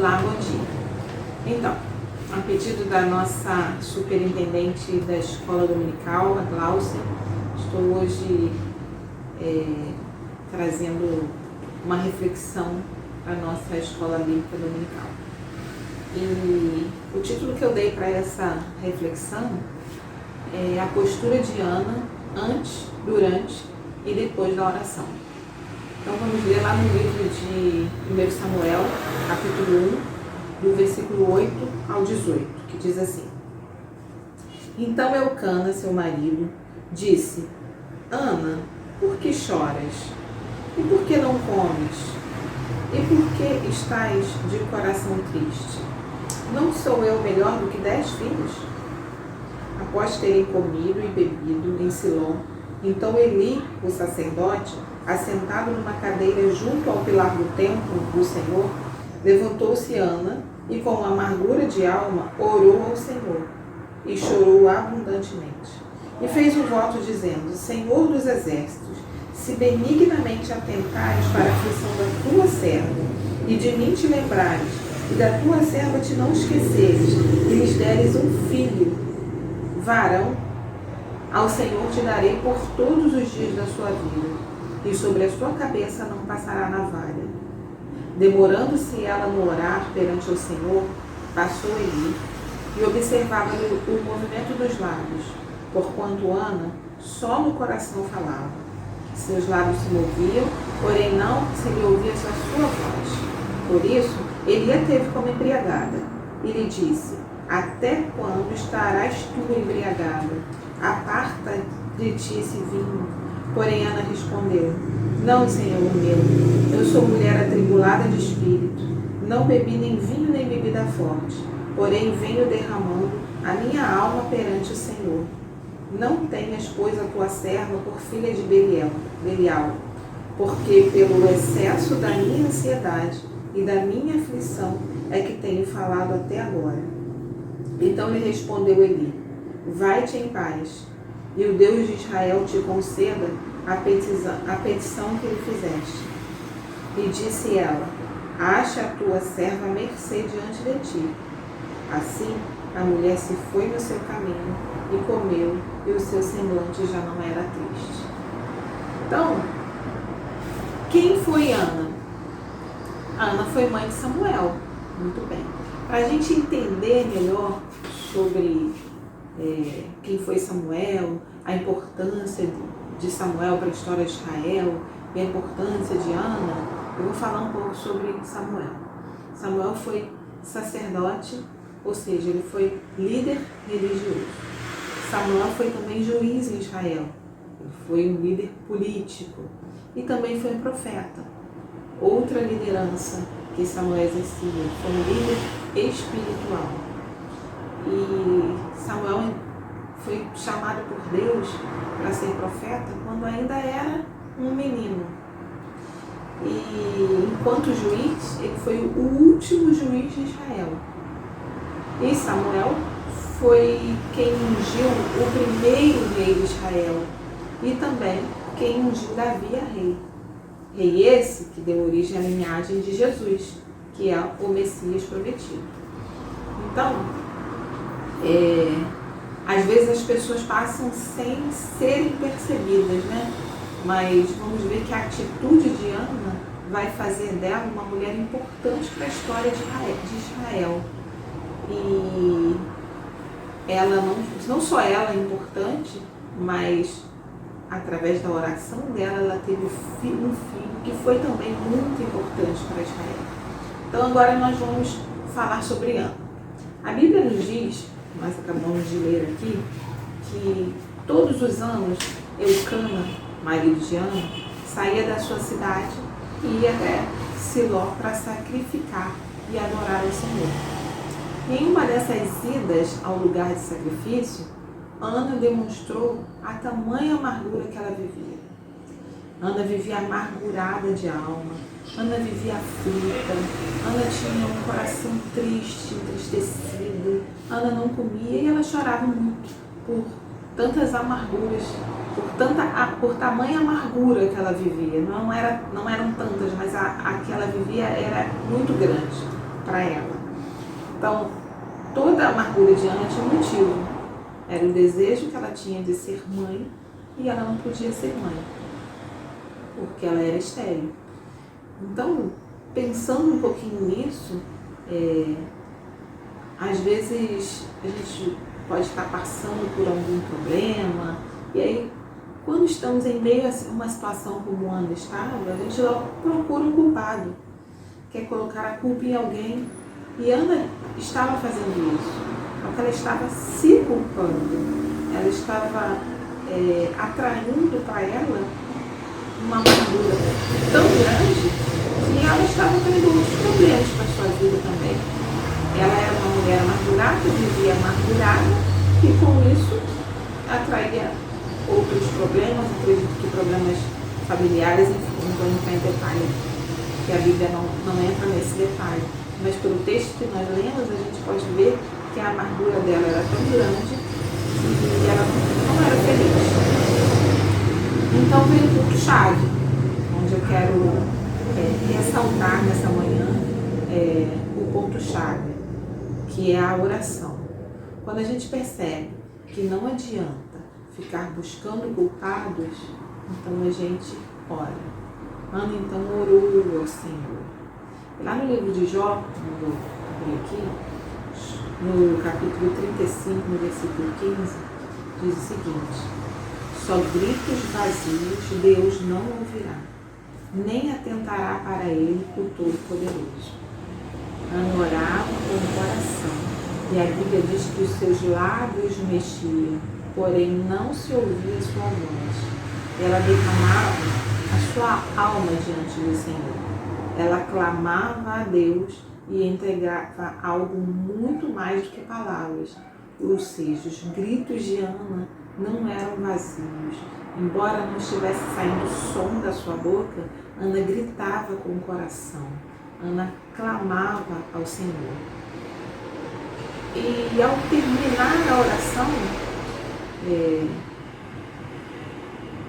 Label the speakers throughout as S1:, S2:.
S1: Olá, bom dia. Então, a pedido da nossa superintendente da escola dominical, a Glaucia, estou hoje trazendo uma reflexão para a nossa escola bíblica dominical. E o título que eu dei para essa reflexão é a postura de Ana antes, durante e depois da oração. Então vamos ler lá no livro de 1 Samuel, capítulo 1, do versículo 8 ao 18, que diz assim: Então Elcana, seu marido, disse: Ana, por que choras? E por que não comes? E por que estás de coração triste? Não sou eu melhor do que 10 filhos? Após terem comido e bebido em Silom, então Eli, o sacerdote, assentado numa cadeira junto ao pilar do templo do Senhor, levantou-se Ana e, com amargura de alma, orou ao Senhor e chorou abundantemente. E fez um voto dizendo: Senhor dos exércitos, se benignamente atentares para a aflição da tua serva, e de mim te lembrares, e da tua serva te não esqueceres, e lhes deres um filho, varão, ao Senhor te darei por todos os dias da sua vida, e sobre a sua cabeça não passará navalha. Demorando-se ela no orar perante o Senhor, passou Eli, e observava-lhe o movimento dos lábios, porquanto Ana só no coração falava. Seus lábios se moviam, porém não se lhe ouvia a sua voz. Por isso, Eli a teve como embriagada, e lhe disse: Até quando estarás tu embriagada? Aparta de ti esse vinho. Porém Ana respondeu: Não, Senhor meu, eu sou mulher atribulada de espírito, não bebi nem vinho nem bebida forte, porém venho derramando a minha alma perante o Senhor. Não tenhas, pois, a tua serva por filha de Belial, porque pelo excesso da minha ansiedade e da minha aflição é que tenho falado até agora. Então lhe respondeu Eli: Vai-te em paz, e o Deus de Israel te conceda a petição que lhe fizeste. E disse ela: Acha a tua serva mercê diante de ti. Assim a mulher se foi no seu caminho e comeu, e o seu semblante já não era triste. Então, quem foi Ana? Ana foi mãe de Samuel. Muito bem. Para a gente entender melhor sobre quem foi Samuel, a importância de Samuel para a história de Israel e a importância de Ana, eu vou falar um pouco sobre Samuel. Samuel foi sacerdote, ou seja, ele foi líder religioso. Samuel foi também juiz em Israel, ele foi um líder político e também foi um profeta. Outra liderança que Samuel exercia foi um líder espiritual. E Samuel foi chamado por Deus para ser profeta quando ainda era um menino. E enquanto juiz, ele foi o último juiz de Israel. E Samuel foi quem ungiu o primeiro rei de Israel e também quem ungiu Davi a rei. Rei esse que deu origem à linhagem de Jesus, que é o Messias prometido. Então, às vezes as pessoas passam sem serem percebidas, né? Mas vamos ver que a atitude de Ana vai fazer dela uma mulher importante para a história de Israel. E ela não só ela é importante, mas através da oração dela, ela teve um filho que foi também muito importante para Israel. Então agora nós vamos falar sobre Ana. A Bíblia nos diz, nós acabamos de ler aqui, que todos os anos Elcana, marido de Ana, saía da sua cidade e ia até Siló para sacrificar e adorar ao Senhor. Em uma dessas idas ao lugar de sacrifício, Ana demonstrou a tamanha amargura que ela vivia. Ana vivia amargurada de alma, Ana vivia aflita, Ana tinha um coração triste, entristecido, Ana não comia e ela chorava muito por tantas amarguras, por tamanha amargura que ela vivia. Não eram tantas, mas a que ela vivia era muito grande. para ela. Então, toda a amargura de Ana tinha um motivo. Era o desejo que ela tinha de ser mãe e ela não podia ser mãe, porque ela era estéril. Então, pensando um pouquinho nisso, às vezes a gente pode estar passando por algum problema, e aí, quando estamos em meio a uma situação como Ana estava, a gente logo procura um culpado, quer colocar a culpa em alguém, e Ana estava fazendo isso, porque ela estava se culpando, ela estava atraindo para ela uma amargura tão grande que ela estava tendo outros problemas para a sua vida também. Ela era uma mulher amargurada, vivia amargurada e com isso atraía outros problemas, acredito que problemas familiares, enfim, não vou entrar em detalhe, que a Bíblia não entra nesse detalhe. Mas pelo texto que nós lemos, a gente pode ver que a amargura dela era tão grande e ela não era feliz. Então vem o ponto-chave, onde eu quero ressaltar nessa manhã o ponto-chave, que é a oração. Quando a gente percebe que não adianta ficar buscando culpados, então a gente ora. Ana então orou ao Senhor. Lá no livro de Jó, vou abrir aqui, no capítulo 35, no versículo 15, diz o seguinte: só gritos vazios Deus não ouvirá, nem atentará para ele o Todo-Poderoso. Ana orava com o coração, e a Bíblia diz que os seus lábios mexiam, porém não se ouvia sua voz. Ela derramava a sua alma diante do Senhor. Ela clamava a Deus e entregava algo muito mais do que palavras. Ou seja, os gritos de Ana não eram vazios. Embora não estivesse saindo som da sua boca, Ana gritava com o coração. Ana clamava ao Senhor. E ao terminar a oração,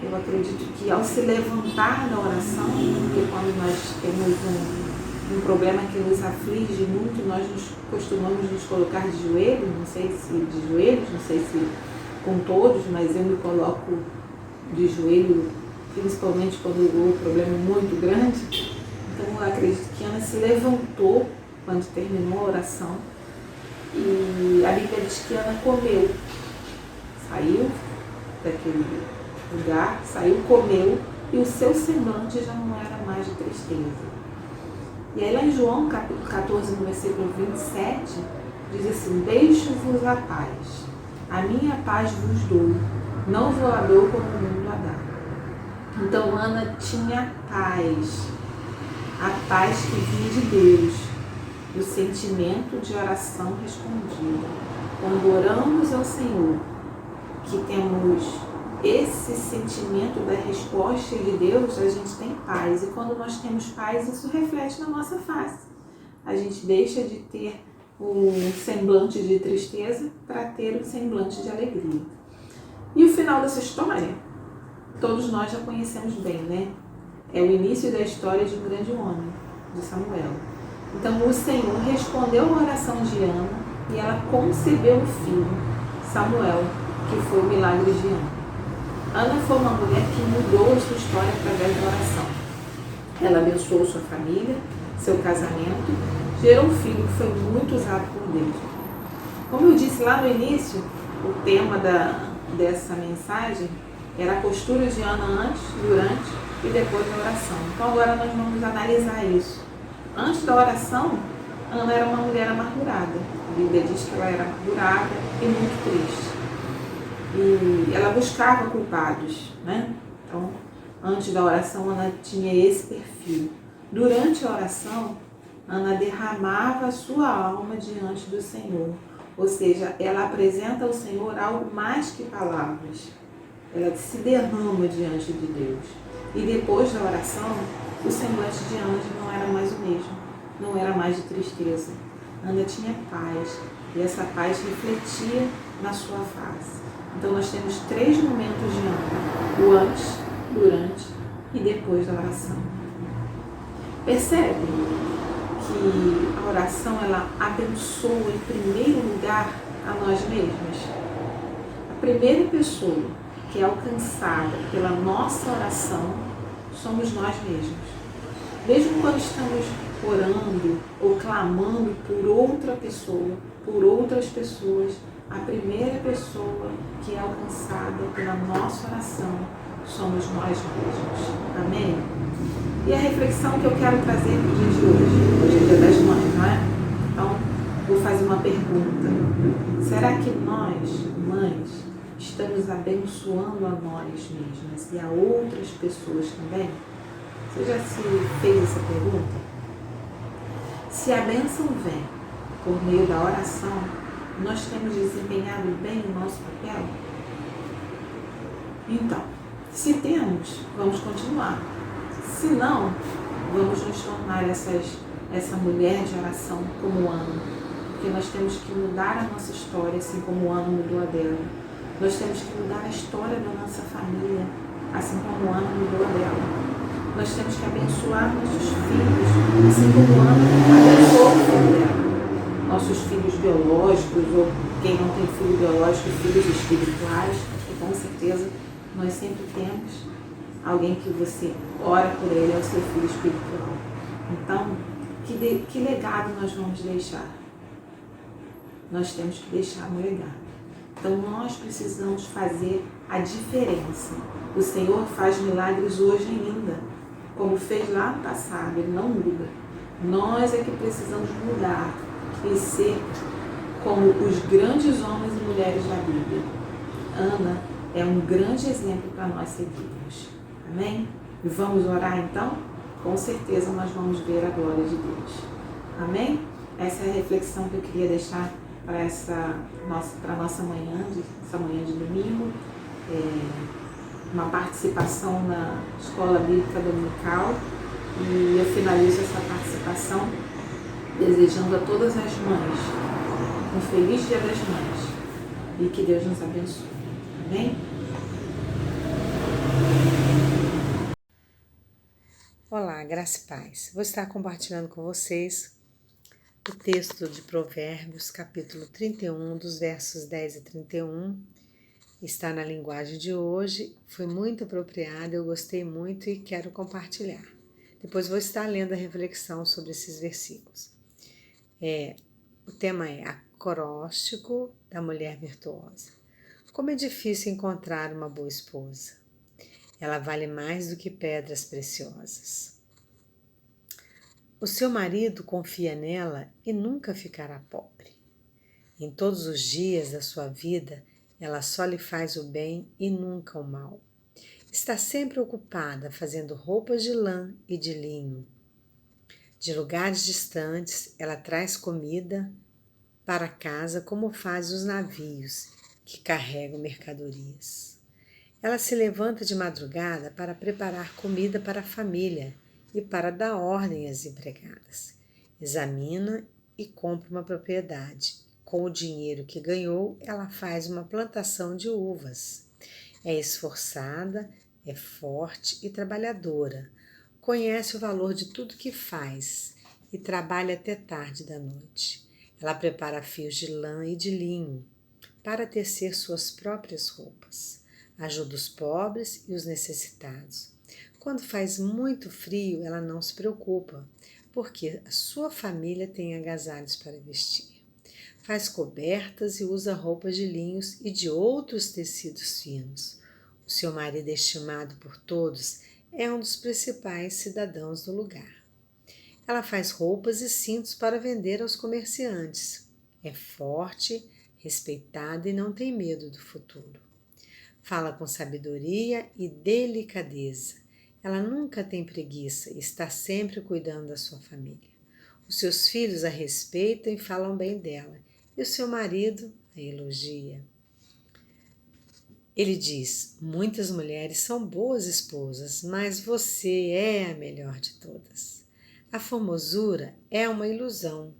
S1: eu acredito que ao se levantar da oração, porque quando nós temos um problema que nos aflige muito, nós costumamos nos colocar de joelhos, não sei se com todos, mas eu me coloco de joelho, principalmente quando o problema é muito grande. Então eu acredito que Ana se levantou quando terminou a oração e a Bíblia diz que Ana comeu, saiu daquele lugar, comeu, e o seu semblante já não era mais de tristeza. E aí lá em João, capítulo 14, no versículo 27, diz assim: deixo-vos a paz, a minha paz vos dou, não vou a dor como o mundo a dá. Então Ana tinha paz, a paz que vinha de Deus, o sentimento de oração respondida. Quando oramos ao Senhor, que temos esse sentimento da resposta de Deus, a gente tem paz. E quando nós temos paz, isso reflete na nossa face. A gente deixa de ter um semblante de tristeza para ter um semblante de alegria. E o final dessa história, todos nós já conhecemos bem, né? É o início da história de um grande homem, de Samuel. Então o Senhor respondeu a oração de Ana e ela concebeu um filho, Samuel, que foi o milagre de Ana. Ana foi uma mulher que mudou a sua história através da oração. Ela abençoou sua família, seu casamento, gerou um filho que foi muito usado por Deus. Como eu disse lá no início, o tema dessa mensagem era a postura de Ana antes, durante e depois da oração. Então agora nós vamos analisar isso. Antes da oração, Ana era uma mulher amargurada. A Bíblia diz que ela era amargurada e muito triste. E ela buscava culpados, né? Então, antes da oração, Ana tinha esse perfil. Durante a oração, Ana derramava a sua alma diante do Senhor. Ou seja, ela apresenta ao Senhor algo mais que palavras. Ela se derrama diante de Deus. E depois da oração, o semblante de Ana não era mais o mesmo. Não era mais de tristeza. Ana tinha paz. E essa paz refletia na sua face. Então nós temos 3 momentos de Ana: o antes, durante e depois da oração. Percebe que a oração ela abençoa em primeiro lugar a nós mesmos. A primeira pessoa que é alcançada pela nossa oração somos nós mesmos. Mesmo quando estamos orando ou clamando por outra pessoa, por outras pessoas, a primeira pessoa que é alcançada pela nossa oração somos nós mesmos. Amém? E a reflexão que eu quero trazer para o dia de hoje é Dia das Mães, não é? Então, vou fazer uma pergunta. Será que nós, mães, estamos abençoando a nós mesmas e a outras pessoas também? Você já se fez essa pergunta? Se a bênção vem por meio da oração, nós temos desempenhado bem o nosso papel? Então, se temos, vamos continuar. Se não, vamos nos tornar essa mulher de oração como Ana, porque nós temos que mudar a nossa história, assim como Ana mudou a dela. Nós temos que mudar a história da nossa família, assim como Ana mudou a dela. Nós temos que abençoar nossos filhos, assim como Ana abençoou o filho dela. Nossos filhos biológicos, ou quem não tem filho biológico, filhos espirituais, porque com certeza nós sempre temos alguém que você ora por ele, é o seu filho espiritual. Então, que legado nós vamos deixar? Nós temos que deixar um legado. Então, nós precisamos fazer a diferença. O Senhor faz milagres hoje ainda, como fez lá no passado, Ele não muda. Nós é que precisamos mudar e ser como os grandes homens e mulheres da Bíblia. Ana é um grande exemplo para nós seguirmos. Amém? E vamos orar então? Com certeza nós vamos ver a glória de Deus. Amém? Essa é a reflexão que eu queria deixar para a nossa manhã, essa manhã de domingo. Uma participação na Escola Bíblica Dominical. E eu finalizo essa participação desejando a todas as mães um feliz Dia das Mães e que Deus nos abençoe. Amém?
S2: Olá, graça e paz. Vou estar compartilhando com vocês o texto de Provérbios, capítulo 31, dos versos 10 a 31. Está na linguagem de hoje, foi muito apropriado, eu gostei muito e quero compartilhar. Depois vou estar lendo a reflexão sobre esses versículos. O tema é acróstico da mulher virtuosa. Como é difícil encontrar uma boa esposa. Ela vale mais do que pedras preciosas. O seu marido confia nela e nunca ficará pobre. Em todos os dias da sua vida, ela só lhe faz o bem e nunca o mal. Está sempre ocupada fazendo roupas de lã e de linho. De lugares distantes, ela traz comida para casa como fazem os navios que carregam mercadorias. Ela se levanta de madrugada para preparar comida para a família e para dar ordem às empregadas. Examina e compra uma propriedade. Com o dinheiro que ganhou, ela faz uma plantação de uvas. É esforçada, é forte e trabalhadora. Conhece o valor de tudo que faz e trabalha até tarde da noite. Ela prepara fios de lã e de linho para tecer suas próprias roupas. Ajuda os pobres e os necessitados. Quando faz muito frio, ela não se preocupa, porque a sua família tem agasalhos para vestir. Faz cobertas e usa roupas de linhos e de outros tecidos finos. O seu marido, estimado por todos, é um dos principais cidadãos do lugar. Ela faz roupas e cintos para vender aos comerciantes. É forte, respeitada e não tem medo do futuro. Fala com sabedoria e delicadeza. Ela nunca tem preguiça e está sempre cuidando da sua família. Os seus filhos a respeitam e falam bem dela, e o seu marido a elogia. Ele diz: muitas mulheres são boas esposas, mas você é a melhor de todas. A formosura é uma ilusão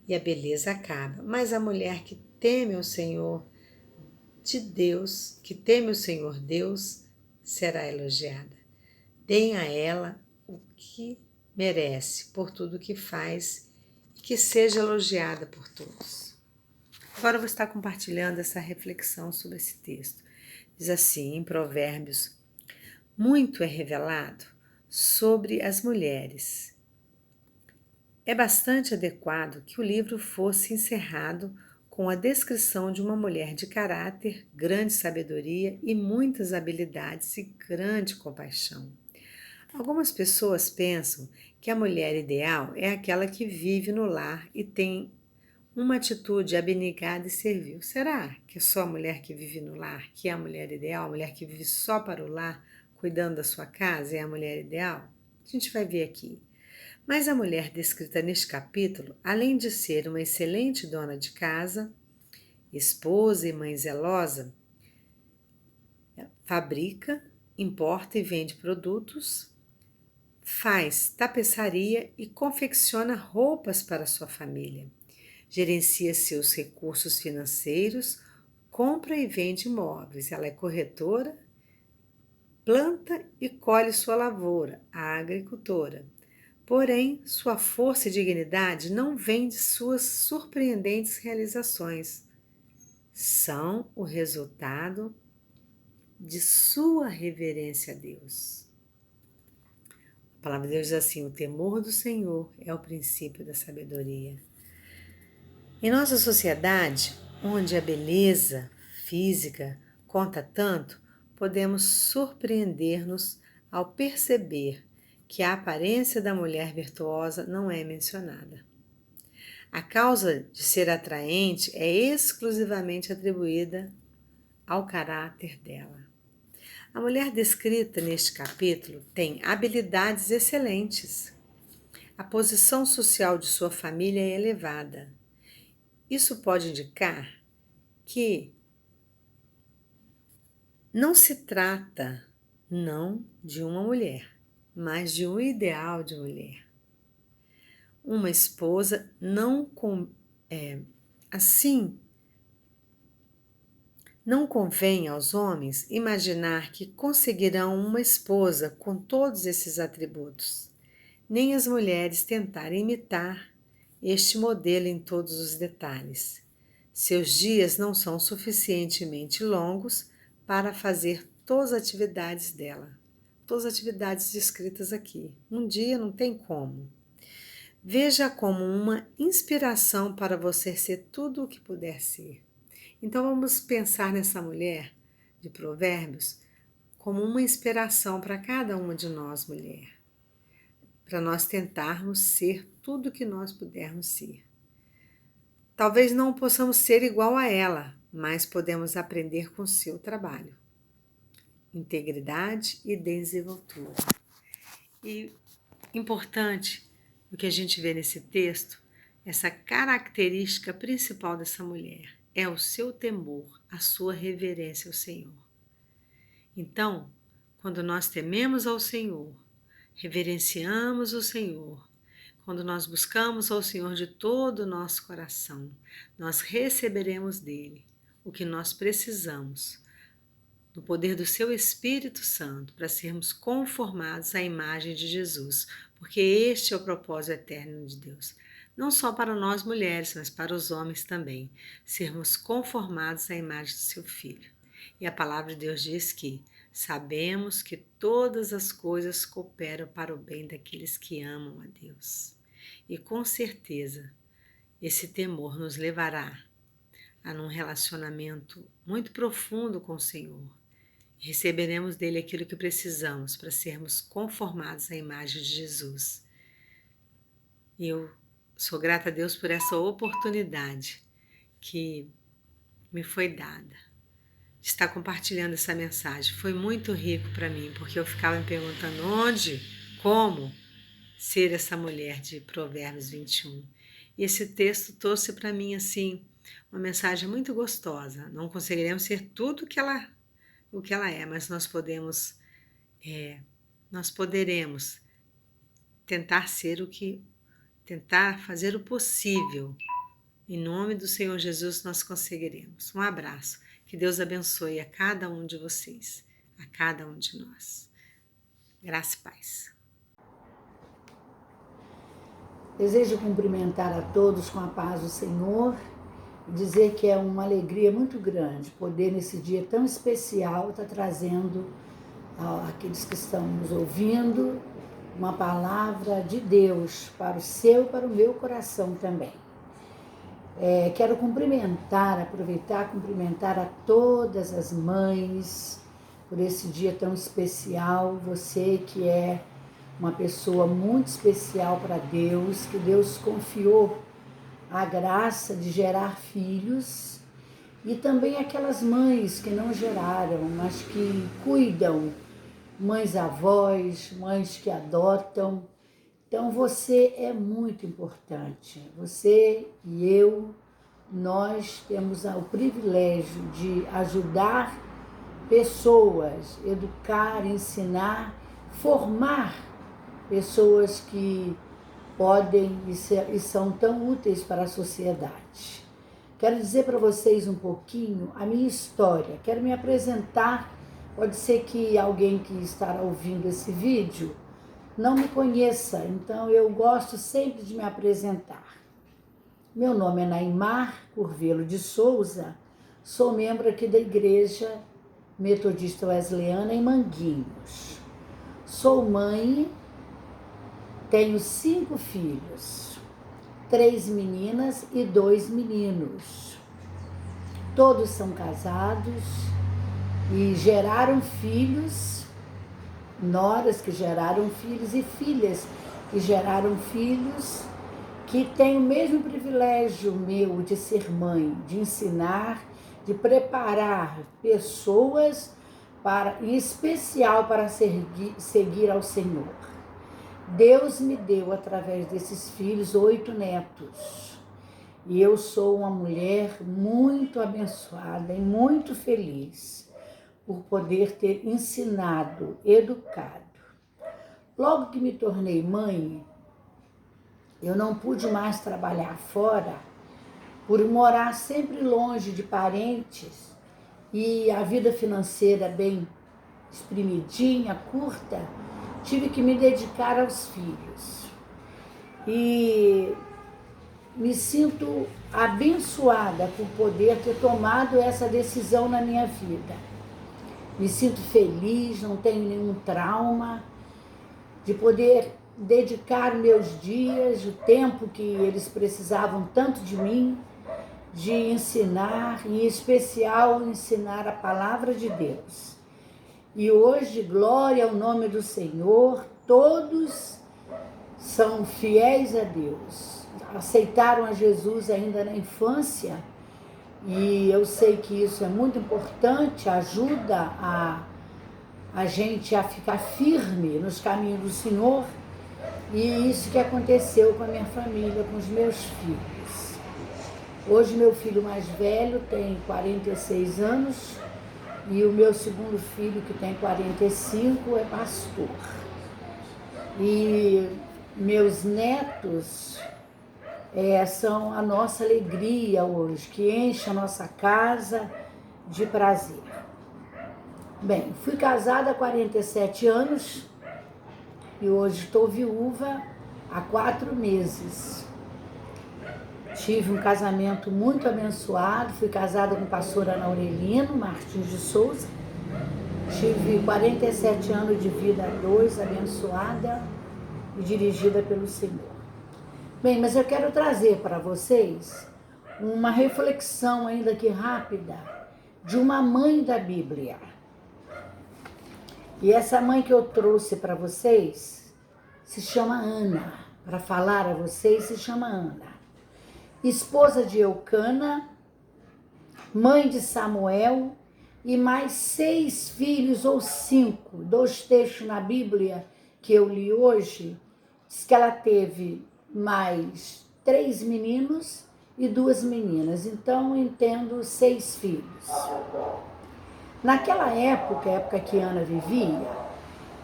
S2: e a beleza acaba, mas a mulher que teme o Senhor de Deus, que teme o Senhor Deus, será elogiada. Deem a ela o que merece por tudo que faz que seja elogiada por todos. Agora eu vou estar compartilhando essa reflexão sobre esse texto. Diz assim, em Provérbios: muito é revelado sobre as mulheres. É bastante adequado que o livro fosse encerrado com a descrição de uma mulher de caráter, grande sabedoria e muitas habilidades e grande compaixão. Algumas pessoas pensam que a mulher ideal é aquela que vive no lar e tem uma atitude abnegada e servil. Será que é só a mulher que vive no lar que é a mulher ideal? A mulher que vive só para o lar, cuidando da sua casa, é a mulher ideal? A gente vai ver aqui. Mas a mulher descrita neste capítulo, além de ser uma excelente dona de casa, esposa e mãe zelosa, fabrica, importa e vende produtos, faz tapeçaria e confecciona roupas para sua família, gerencia seus recursos financeiros, compra e vende imóveis. Ela é corretora, planta e colhe sua lavoura, a agricultora. Porém, sua força e dignidade não vêm de suas surpreendentes realizações. São o resultado de sua reverência a Deus. A palavra de Deus diz assim: o temor do Senhor é o princípio da sabedoria. Em nossa sociedade, onde a beleza física conta tanto, podemos surpreender-nos ao perceber que a aparência da mulher virtuosa não é mencionada. A causa de ser atraente é exclusivamente atribuída ao caráter dela. A mulher descrita neste capítulo tem habilidades excelentes. A posição social de sua família é elevada. Isso pode indicar que não se trata não de uma mulher, mas de um ideal de mulher. Uma esposa não convém aos homens imaginar que conseguirão uma esposa com todos esses atributos, nem as mulheres tentarem imitar este modelo em todos os detalhes. Seus dias não são suficientemente longos para fazer todas as atividades dela, todas as atividades descritas aqui. Um dia não tem como. Veja como uma inspiração para você ser tudo o que puder ser. Então vamos pensar nessa mulher de Provérbios como uma inspiração para cada uma de nós, mulher, para nós tentarmos ser tudo o que nós pudermos ser. Talvez não possamos ser igual a ela, mas podemos aprender com o seu trabalho, integridade e desenvoltura. E importante o que a gente vê nesse texto, essa característica principal dessa mulher é o seu temor, a sua reverência ao Senhor. Então, quando nós tememos ao Senhor, reverenciamos o Senhor, quando nós buscamos ao Senhor de todo o nosso coração, nós receberemos dele o que nós precisamos, no poder do seu Espírito Santo, para sermos conformados à imagem de Jesus, porque este é o propósito eterno de Deus. Não só para nós mulheres, mas para os homens também, sermos conformados à imagem do seu Filho. E a palavra de Deus diz que sabemos que todas as coisas cooperam para o bem daqueles que amam a Deus. E com certeza, esse temor nos levará a um relacionamento muito profundo com o Senhor. Receberemos dele aquilo que precisamos para sermos conformados à imagem de Jesus. E eu sou grata a Deus por essa oportunidade que me foi dada de estar compartilhando essa mensagem. Foi muito rico para mim, porque eu ficava me perguntando como ser essa mulher de Provérbios 21. E esse texto trouxe para mim assim uma mensagem muito gostosa. Não conseguiremos ser tudo o que ela é, mas nós poderemos tentar fazer o possível. Em nome do Senhor Jesus nós conseguiremos. Um abraço. Que Deus abençoe a cada um de vocês, a cada um de nós. Graça e paz.
S3: Desejo cumprimentar a todos com a paz do Senhor e dizer que é uma alegria muito grande poder, nesse dia tão especial, estar trazendo àqueles que estão nos ouvindo uma palavra de Deus para o seu e para o meu coração também. Quero aproveitar, cumprimentar a todas as mães por esse dia tão especial. Você que é uma pessoa muito especial para Deus, que Deus confiou a graça de gerar filhos, e também aquelas mães que não geraram, mas que cuidam, mães avós, mães que adotam. Então você é muito importante. Você e eu, nós temos o privilégio de ajudar pessoas, educar, ensinar, formar pessoas que podem e são tão úteis para a sociedade. Quero dizer para vocês um pouquinho a minha história. Quero me apresentar. Pode ser que alguém que estará ouvindo esse vídeo não me conheça, então eu gosto sempre de me apresentar. Meu nome é Naimar Curvelo de Souza, sou membro aqui da Igreja Metodista Wesleyana em Manguinhos. Sou mãe, tenho 5 filhos, 3 meninas e 2 meninos. Todos são casados e geraram filhos, noras que geraram filhos e filhas que geraram filhos, que têm o mesmo privilégio meu de ser mãe, de ensinar, de preparar pessoas, em especial para seguir ao Senhor. Deus me deu, através desses filhos, 8 netos. E eu sou uma mulher muito abençoada e muito feliz por poder ter ensinado, educado. Logo que me tornei mãe, eu não pude mais trabalhar fora, por morar sempre longe de parentes e a vida financeira bem espremidinha, curta, tive que me dedicar aos filhos. E me sinto abençoada por poder ter tomado essa decisão na minha vida. Me sinto feliz, não tenho nenhum trauma, de poder dedicar meus dias, o tempo que eles precisavam tanto de mim, de ensinar, em especial ensinar a palavra de Deus. E hoje, glória ao nome do Senhor, todos são fiéis a Deus, aceitaram a Jesus ainda na infância, e eu sei que isso é muito importante, ajuda a gente a ficar firme nos caminhos do Senhor, e isso que aconteceu com a minha família, com os meus filhos. Hoje meu filho mais velho tem 46 anos e o meu segundo filho, que tem 45, é pastor. E meus netos são a nossa alegria hoje, que enche a nossa casa de prazer. Bem, fui casada há 47 anos e hoje estou viúva há 4 meses. Tive um casamento muito abençoado, fui casada com o pastor Ana Aurelino Martins de Souza. Tive 47 anos de vida a 2, abençoada e dirigida pelo Senhor. Bem, mas eu quero trazer para vocês uma reflexão ainda aqui rápida de uma mãe da Bíblia. E essa mãe que eu trouxe para vocês se chama Ana. Para falar a vocês, se chama Ana. Esposa de Eucana, mãe de Samuel e mais 6 filhos ou 5. 2 textos na Bíblia que eu li hoje, diz que ela teve mais 3 meninos e 2 meninas. Então, entendo 6 filhos. Naquela época, a época que Ana vivia,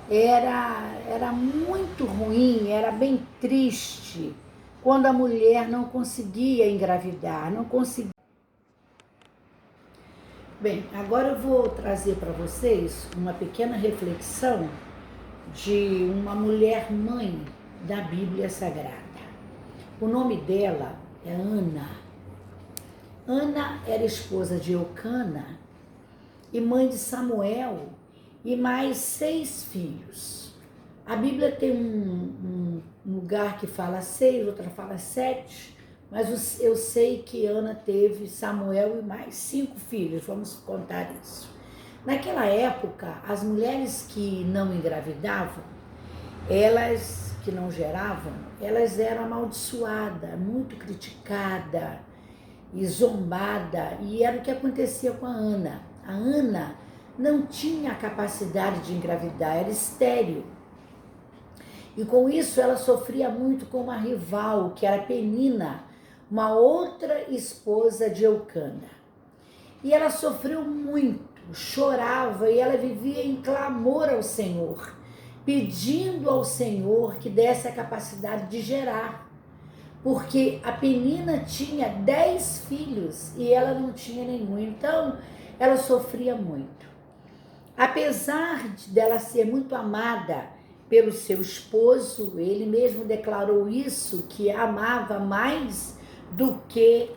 S3: era muito ruim, era bem triste, quando a mulher não conseguia engravidar, não conseguia. Bem, agora eu vou trazer para vocês uma pequena reflexão de uma mulher mãe da Bíblia Sagrada. O nome dela é Ana. Ana era esposa de Eucana e mãe de Samuel e mais 6 filhos. A Bíblia tem um lugar que fala 6, outra fala 7, mas eu sei que Ana teve Samuel e mais 5 filhos, vamos contar isso. Naquela época, as mulheres que não engravidavam, elas que não geravam, elas eram amaldiçoadas, muito criticadas e zombadas, e era o que acontecia com a Ana. A Ana não tinha a capacidade de engravidar, era estéril. E com isso ela sofria muito com uma rival, que era Penina, uma outra esposa de Eucana. E ela sofreu muito, chorava e ela vivia em clamor ao Senhor, pedindo ao Senhor que desse a capacidade de gerar. Porque a Penina tinha 10 filhos e ela não tinha nenhum, então ela sofria muito. Apesar dela ser muito amada pelo seu esposo, ele mesmo declarou isso, que a amava mais do que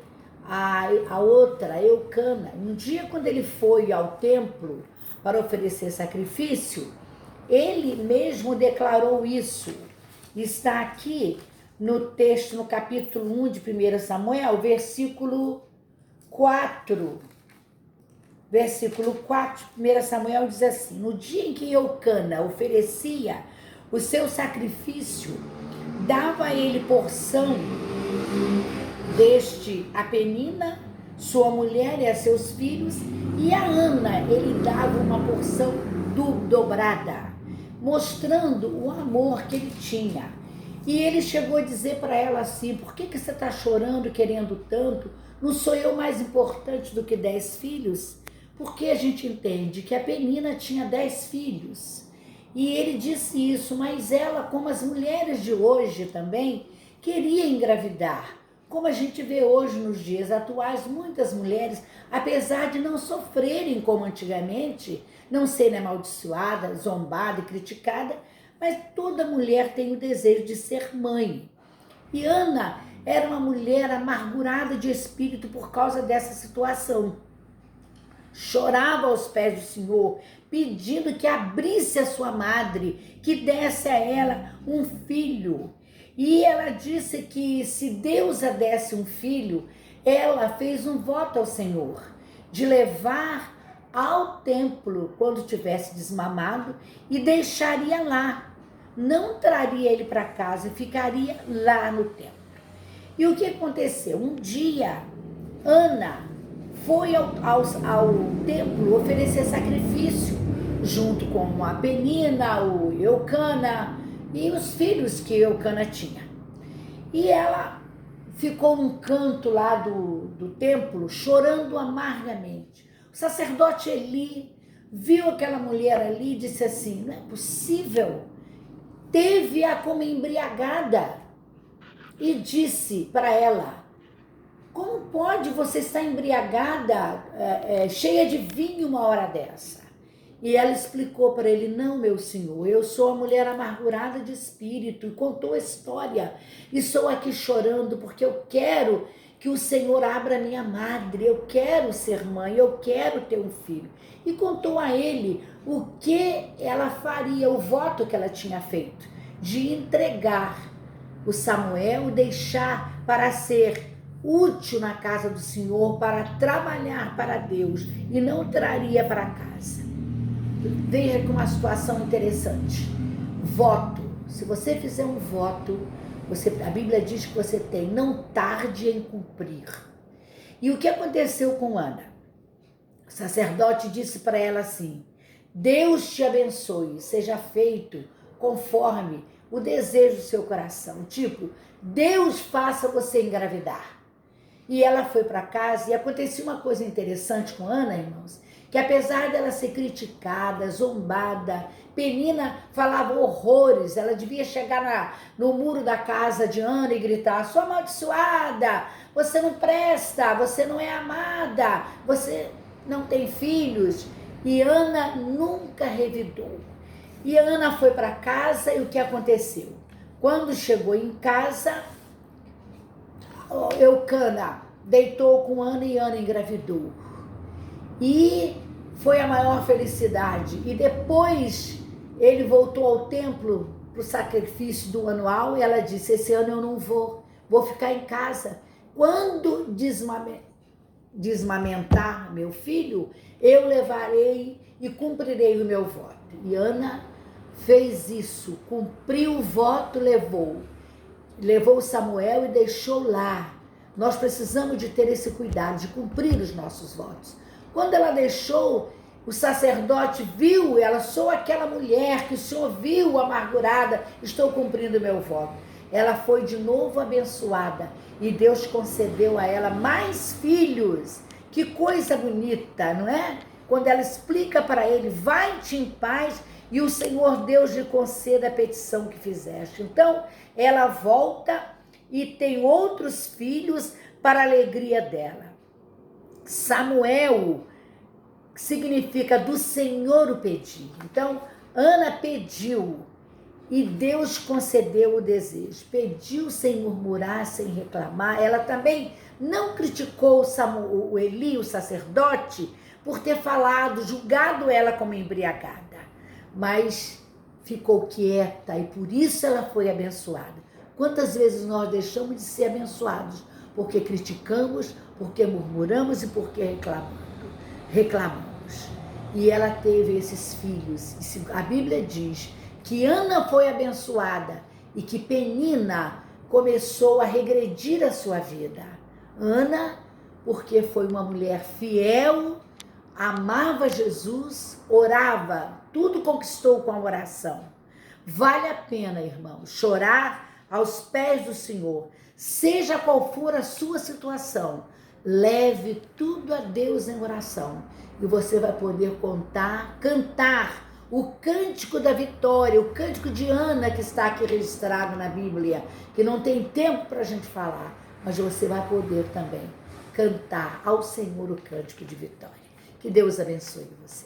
S3: a outra, a Eucana. Um dia, quando ele foi ao templo para oferecer sacrifício, ele mesmo declarou isso. Está aqui no texto, no capítulo 1 de 1 Samuel, versículo 4. Versículo 4, 1 Samuel diz assim: no dia em que Eucana oferecia o seu sacrifício, dava a ele porção deste a Penina, sua mulher e a seus filhos, e a Ana ele dava uma porção dobrada, mostrando o amor que ele tinha. E ele chegou a dizer para ela assim: por que você está chorando, querendo tanto? Não sou eu mais importante do que 10 filhos? Porque a gente entende que a Penina tinha 10 filhos. E ele disse isso, mas ela, como as mulheres de hoje também, queria engravidar. Como a gente vê hoje nos dias atuais, muitas mulheres, apesar de não sofrerem como antigamente, não serem amaldiçoadas, zombadas e criticadas, mas toda mulher tem o desejo de ser mãe. E Ana era uma mulher amargurada de espírito por causa dessa situação. Chorava aos pés do Senhor, pedindo que abrisse a sua madre, que desse a ela um filho. E ela disse que se Deus a desse um filho, ela fez um voto ao Senhor, de levar ao templo quando tivesse desmamado e deixaria lá. Não traria ele para casa, ficaria lá no templo. E o que aconteceu? Um dia, Ana foi ao templo oferecer sacrifício, junto com a Penina, o Eucana e os filhos que Eucana tinha. E ela ficou num canto lá do templo, chorando amargamente. O sacerdote Eli viu aquela mulher ali e disse assim: não é possível, teve-a como embriagada. E disse para ela: como pode você estar embriagada, cheia de vinho uma hora dessa? E ela explicou para ele: não, meu senhor, eu sou a mulher amargurada de espírito. E contou a história. E estou aqui chorando porque eu quero que o Senhor abra minha madre. Eu quero ser mãe, eu quero ter um filho. E contou a ele o que ela faria, o voto que ela tinha feito, de entregar o Samuel e deixar para ser útil na casa do Senhor, para trabalhar para Deus, e não traria para casa. Veja que uma situação interessante. Voto. Se você fizer um voto, a Bíblia diz que você tem, não tarde em cumprir. E o que aconteceu com Ana? O sacerdote disse para ela assim: Deus te abençoe, seja feito conforme o desejo do seu coração. Tipo, Deus faça você engravidar. E ela foi para casa e aconteceu uma coisa interessante com Ana, irmãos, que apesar dela ser criticada, zombada, Penina falava horrores, ela devia chegar no muro da casa de Ana e gritar: sua amaldiçoada, você não presta, você não é amada, você não tem filhos. E Ana nunca revidou. E Ana foi para casa e o que aconteceu? Quando chegou em casa, Eucana deitou com Ana e Ana engravidou. E foi a maior felicidade. E depois ele voltou ao templo para o sacrifício do anual e ela disse: esse ano eu não vou ficar em casa. Quando desmamentar meu filho, eu levarei e cumprirei o meu voto. E Ana fez isso, cumpriu o voto, levou Samuel e deixou lá. Nós precisamos de ter esse cuidado, de cumprir os nossos votos. Quando ela deixou, o sacerdote viu, ela: sou aquela mulher que o Senhor viu amargurada, estou cumprindo o meu voto. Ela foi de novo abençoada e Deus concedeu a ela mais filhos. Que coisa bonita, não é? Quando ela explica para ele: vai-te em paz e o Senhor Deus lhe conceda a petição que fizeste. Então, ela volta e tem outros filhos para a alegria dela. Samuel significa do Senhor o pedir. Então, Ana pediu e Deus concedeu o desejo. Pediu sem murmurar, sem reclamar. Ela também não criticou o Eli, o sacerdote, por ter falado, julgado ela como embriagada, mas ficou quieta e por isso ela foi abençoada. Quantas vezes nós deixamos de ser abençoados porque criticamos, porque murmuramos e porque reclamamos. E ela teve esses filhos. A Bíblia diz que Ana foi abençoada e que Penina começou a regredir a sua vida. Ana, porque foi uma mulher fiel, amava Jesus, orava, tudo conquistou com a oração. Vale a pena, irmão, chorar aos pés do Senhor, seja qual for a sua situação. Leve tudo a Deus em oração e você vai poder cantar o cântico da vitória, o cântico de Ana que está aqui registrado na Bíblia, que não tem tempo para a gente falar, mas você vai poder também cantar ao Senhor o cântico de vitória. Que Deus abençoe você.